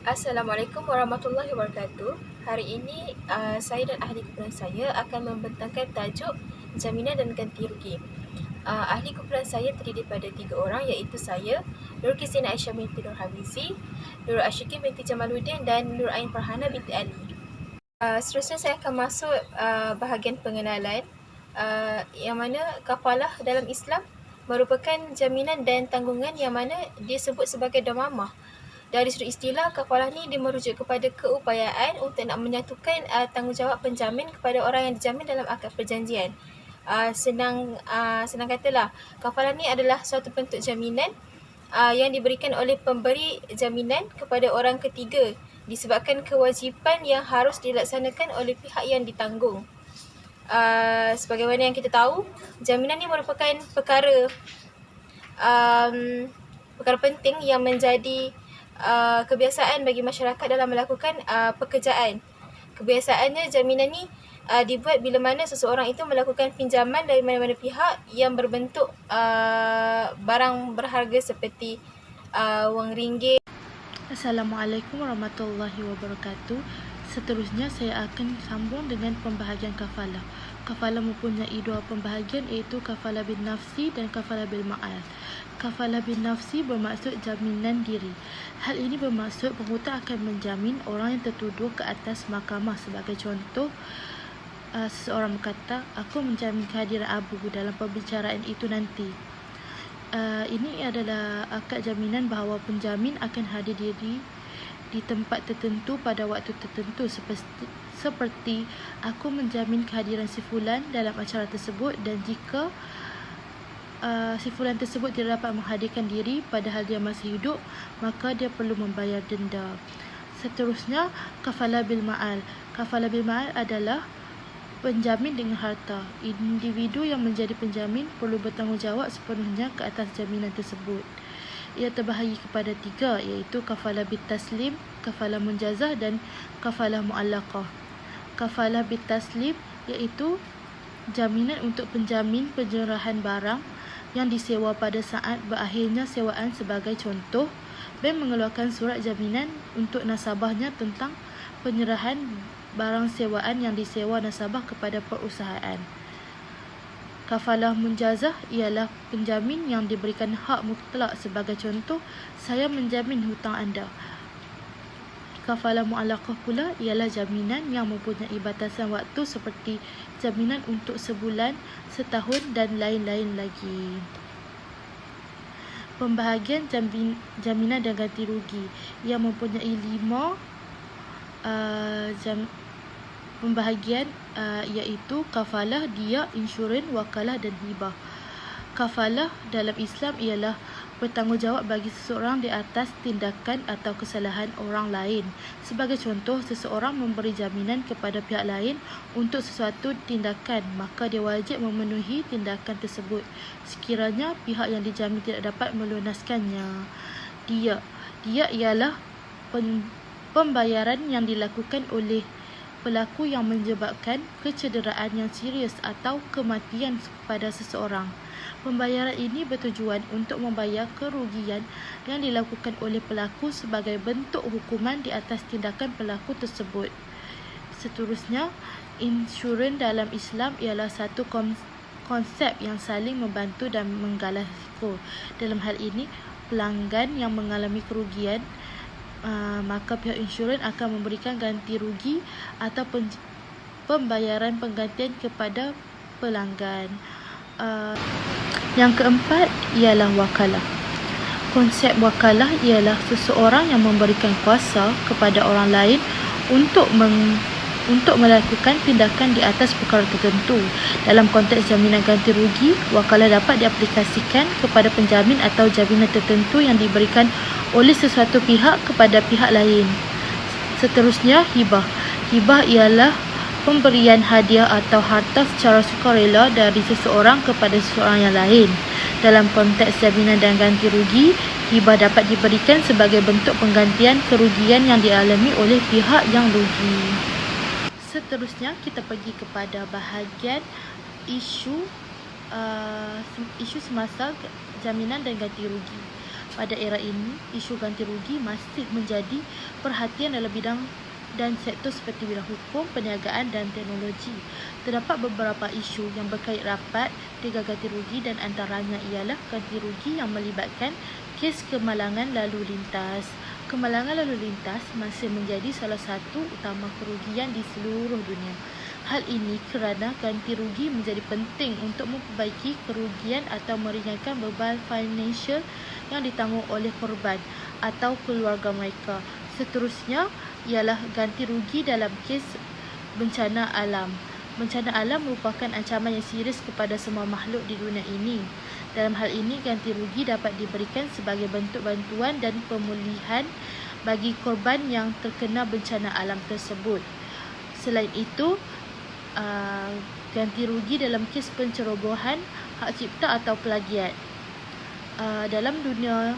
Assalamualaikum warahmatullahi wabarakatuh. Hari ini saya dan ahli kumpulan saya akan membentangkan tajuk jaminan dan ganti rugi. Ahli kumpulan saya terdiri daripada 3 orang, iaitu saya, Nur Kisina Aisyah binti Nur Hafizi, Nur Ashikin binti Jamaluddin dan Nur Ain Farhana binti Ali. Seterusnya saya akan masuk bahagian pengenalan, yang mana kafalah dalam Islam merupakan jaminan dan tanggungan yang mana disebut sebagai domamah. Dari sudut istilah, kafalah ni dia merujuk kepada keupayaan untuk nak menyatukan tanggungjawab penjamin kepada orang yang dijamin dalam akad perjanjian. Senang katalah, kafalah ni adalah suatu bentuk jaminan yang diberikan oleh pemberi jaminan kepada orang ketiga disebabkan kewajipan yang harus dilaksanakan oleh pihak yang ditanggung. Sebagaimana yang kita tahu, jaminan ni merupakan perkara penting yang menjadi kebiasaan bagi masyarakat dalam melakukan pekerjaan. Kebiasaannya jaminan ni dibuat bila mana seseorang itu melakukan pinjaman dari mana-mana pihak yang berbentuk barang berharga seperti wang ringgit. Assalamualaikum warahmatullahi wabarakatuh. Seterusnya saya akan sambung dengan pembahagian kafalah. Kafalah mempunyai dua pembahagian, iaitu kafalah bin nafsi dan kafalah bil ma'al. Kafalah bin nafsi bermaksud jaminan diri. Hal ini bermaksud penghutang akan menjamin orang yang tertuduh ke atas mahkamah. Sebagai contoh, seseorang berkata, aku menjamin kehadiran Abu dalam pembicaraan itu nanti. Ini adalah akad jaminan bahawa penjamin akan hadir diri di tempat tertentu pada waktu tertentu, seperti aku menjamin kehadiran si fulan dalam acara tersebut, dan jika si fulan tersebut tidak dapat menghadirkan diri padahal dia masih hidup, maka dia perlu membayar denda. Seterusnya, kafalah bil ma'al. Kafalah bil ma'al adalah penjamin dengan harta. Individu yang menjadi penjamin perlu bertanggungjawab sepenuhnya ke atas jaminan tersebut. Ia terbahagi kepada 3, iaitu kafalah bitaslim, kafalah munjazah dan kafalah mu'allaqah. Kafalah bitaslim iaitu jaminan untuk penjamin penyerahan barang yang disewa pada saat berakhirnya sewaan. Sebagai contoh, bank mengeluarkan surat jaminan untuk nasabahnya tentang penyerahan barang sewaan yang disewa nasabah kepada perusahaan. Kafalah munjazah ialah penjamin yang diberikan hak mutlak. Sebagai contoh, saya menjamin hutang anda. Kafalah mu'allaqah pula ialah jaminan yang mempunyai batasan waktu, seperti jaminan untuk sebulan, setahun dan lain-lain lagi. Pembahagian jaminan dan ganti rugi yang mempunyai 5 pembahagian, iaitu kafalah, diyak, insurans, wakalah dan hibah. Kafalah dalam Islam ialah bertanggungjawab bagi seseorang di atas tindakan atau kesalahan orang lain. Sebagai contoh, seseorang memberi jaminan kepada pihak lain untuk sesuatu tindakan, maka dia wajib memenuhi tindakan tersebut sekiranya pihak yang dijamin tidak dapat melunaskannya. Diyak ialah pembayaran yang dilakukan oleh pelaku yang menyebabkan kecederaan yang serius atau kematian kepada seseorang. Pembayaran ini bertujuan untuk membayar kerugian yang dilakukan oleh pelaku sebagai bentuk hukuman di atas tindakan pelaku tersebut. Seterusnya, insurans dalam Islam ialah satu konsep yang saling membantu dan menggalas risiko. Dalam hal ini, pelanggan yang mengalami kerugian, maka pihak insurans akan memberikan ganti rugi atau pembayaran penggantian kepada pelanggan. Yang keempat ialah wakalah. Konsep wakalah ialah seseorang yang memberikan kuasa kepada orang lain untuk melakukan tindakan di atas perkara tertentu. Dalam konteks jaminan ganti rugi, wakalah dapat diaplikasikan kepada penjamin atau jaminan tertentu yang diberikan oleh sesuatu pihak kepada pihak lain. Seterusnya, hibah. Hibah ialah pemberian hadiah atau harta secara sukarela dari seseorang kepada seseorang yang lain. Dalam konteks jaminan dan ganti rugi, hibah dapat diberikan sebagai bentuk penggantian kerugian yang dialami oleh pihak yang rugi. Seterusnya, kita pergi kepada bahagian isu semasa jaminan dan ganti rugi. Pada era ini, isu ganti rugi masih menjadi perhatian dalam bidang dan sektor seperti bidang hukum, perniagaan dan teknologi. Terdapat beberapa isu yang berkait rapat dengan ganti rugi dan antaranya ialah ganti rugi yang melibatkan kes kemalangan lalu lintas. Kemalangan lalu lintas masih menjadi salah satu utama kerugian di seluruh dunia. Hal ini kerana ganti rugi menjadi penting untuk memperbaiki kerugian atau meringankan beban financial yang ditanggung oleh korban atau keluarga mereka. Seterusnya ialah ganti rugi dalam kes bencana alam. Bencana alam merupakan ancaman yang serius kepada semua makhluk di dunia ini. Dalam hal ini, ganti rugi dapat diberikan sebagai bentuk bantuan dan pemulihan bagi korban yang terkena bencana alam tersebut. Selain itu, ganti rugi dalam kes pencerobohan, hak cipta atau plagiat. Dalam dunia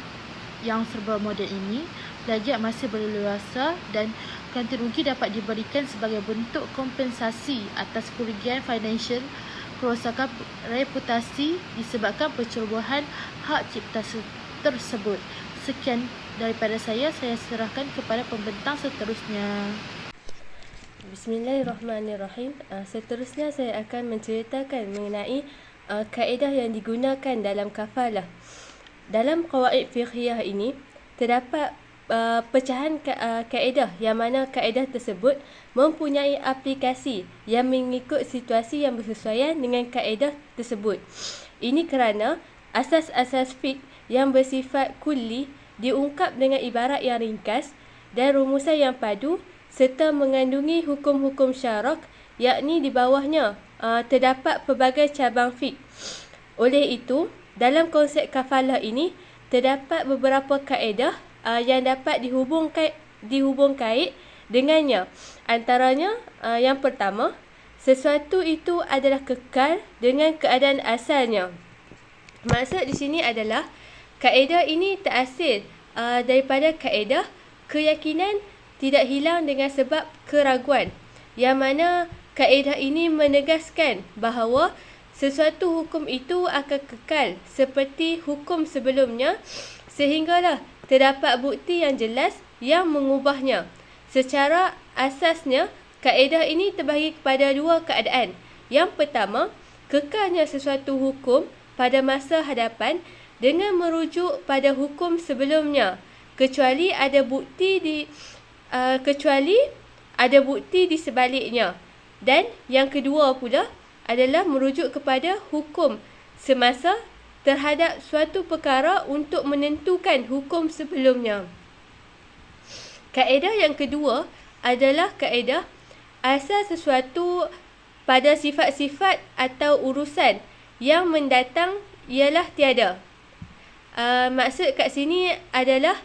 yang serba moden ini, plagiat masih berleluasa dan ganti rugi dapat diberikan sebagai bentuk kompensasi atas kerugian financial, kerosakan reputasi disebabkan pencerobohan hak cipta tersebut. Sekian daripada saya serahkan kepada pembentang seterusnya. Bismillahirrahmanirrahim. Seterusnya saya akan menceritakan mengenai kaedah yang digunakan dalam kafalah. Dalam qawaid fiqhiyah ini terdapat pecahan kaedah yang mana kaedah tersebut mempunyai aplikasi yang mengikut situasi yang bersesuaian dengan kaedah tersebut. Ini kerana asas-asas fiqh yang bersifat kulli diungkap dengan ibarat yang ringkas dan rumusan yang padu serta mengandungi hukum-hukum syarak, yakni di bawahnya terdapat pelbagai cabang fiqh. Oleh itu, dalam konsep kafalah ini terdapat beberapa kaedah yang dapat dihubung kait dengannya. Antaranya, yang pertama, sesuatu itu adalah kekal dengan keadaan asalnya. Maksud di sini adalah kaedah ini terasal daripada kaedah keyakinan tidak hilang dengan sebab keraguan, yang mana kaedah ini menegaskan bahawa sesuatu hukum itu akan kekal seperti hukum sebelumnya sehinggalah terdapat bukti yang jelas yang mengubahnya. Secara asasnya, kaedah ini terbahagi kepada dua keadaan. Yang pertama, kekalnya sesuatu hukum pada masa hadapan dengan merujuk pada hukum sebelumnya, kecuali ada bukti di sebaliknya. Dan yang kedua pula adalah merujuk kepada hukum semasa terhadap suatu perkara untuk menentukan hukum sebelumnya. Kaedah yang kedua adalah kaedah asal sesuatu pada sifat-sifat atau urusan yang mendatang ialah tiada. Maksud kat sini adalah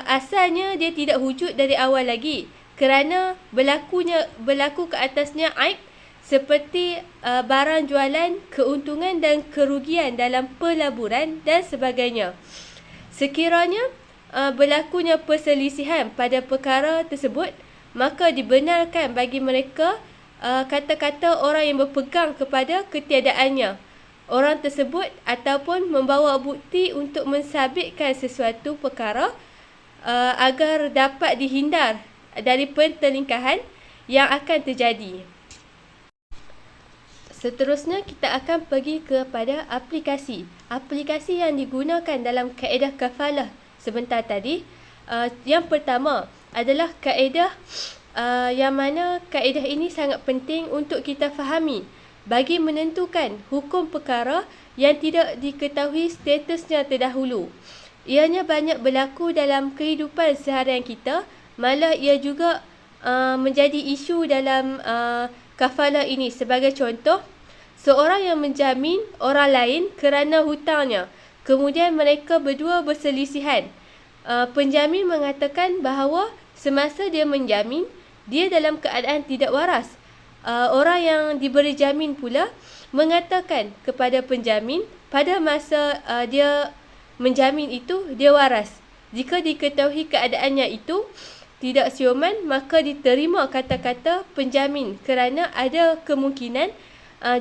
asalnya dia tidak wujud dari awal lagi kerana berlaku ke atasnya aib seperti barang jualan, keuntungan dan kerugian dalam pelaburan dan sebagainya. Sekiranya berlakunya perselisihan pada perkara tersebut, maka dibenarkan bagi mereka kata-kata orang yang berpegang kepada ketiadaannya orang tersebut ataupun membawa bukti untuk mensabitkan sesuatu perkara agar dapat dihindar dari pertelingkahan yang akan terjadi. Seterusnya kita akan pergi kepada aplikasi. Aplikasi yang digunakan dalam kaedah kafalah sebentar tadi. Yang pertama adalah kaedah yang mana kaedah ini sangat penting untuk kita fahami bagi menentukan hukum perkara yang tidak diketahui statusnya terdahulu. Ianya banyak berlaku dalam kehidupan seharian kita, malah ia juga menjadi isu dalam kafalah ini. Sebagai contoh, seorang yang menjamin orang lain kerana hutangnya, kemudian mereka berdua berselisihan. Penjamin mengatakan bahawa semasa dia menjamin, dia dalam keadaan tidak waras. Orang yang diberi jamin pula mengatakan kepada penjamin pada masa dia menjamin itu dia waras. Jika diketahui keadaannya itu tidak siuman, maka diterima kata-kata penjamin kerana ada kemungkinan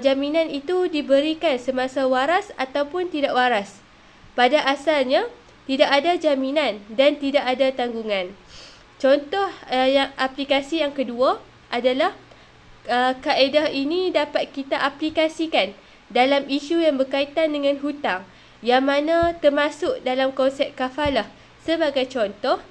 jaminan itu diberikan semasa waras ataupun tidak waras. Pada asalnya, tidak ada jaminan dan tidak ada tanggungan. Contoh aplikasi yang kedua adalah kaedah ini dapat kita aplikasikan dalam isu yang berkaitan dengan hutang, yang mana termasuk dalam konsep kafalah. Sebagai contoh,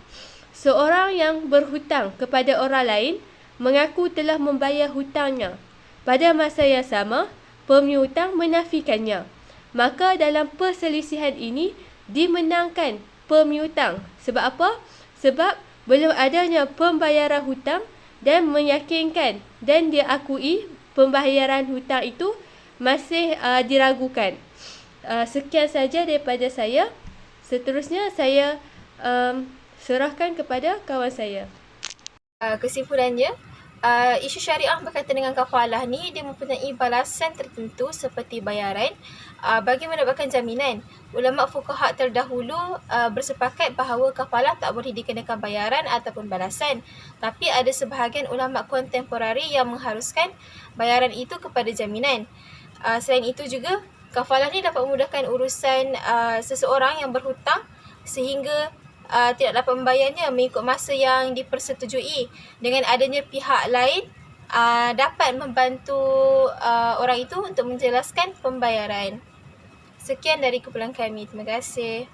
seorang yang berhutang kepada orang lain mengaku telah membayar hutangnya. Pada masa yang sama, pemihutang menafikannya. Maka dalam perselisihan ini dimenangkan pemihutang. Sebab apa? Sebab belum adanya pembayaran hutang dan meyakinkan dan dia akui pembayaran hutang itu masih diragukan. Sekian saja daripada saya. Seterusnya saya serahkan kepada kawan saya. Kesimpulannya, isu syariah berkaitan dengan kafalah ni dia mempunyai balasan tertentu seperti bayaran. Bagi mendapatkan jaminan, ulama fuqaha terdahulu bersepakat bahawa kafalah tak boleh dikenakan bayaran ataupun balasan. Tapi ada sebahagian ulama kontemporari yang mengharuskan bayaran itu kepada jaminan. Selain itu juga, kafalah ni dapat memudahkan urusan seseorang yang berhutang sehingga tidak dapat membayarnya mengikut masa yang dipersetujui. Dengan adanya pihak lain dapat membantu orang itu untuk menjelaskan pembayaran. Sekian dari kumpulan kami. Terima kasih.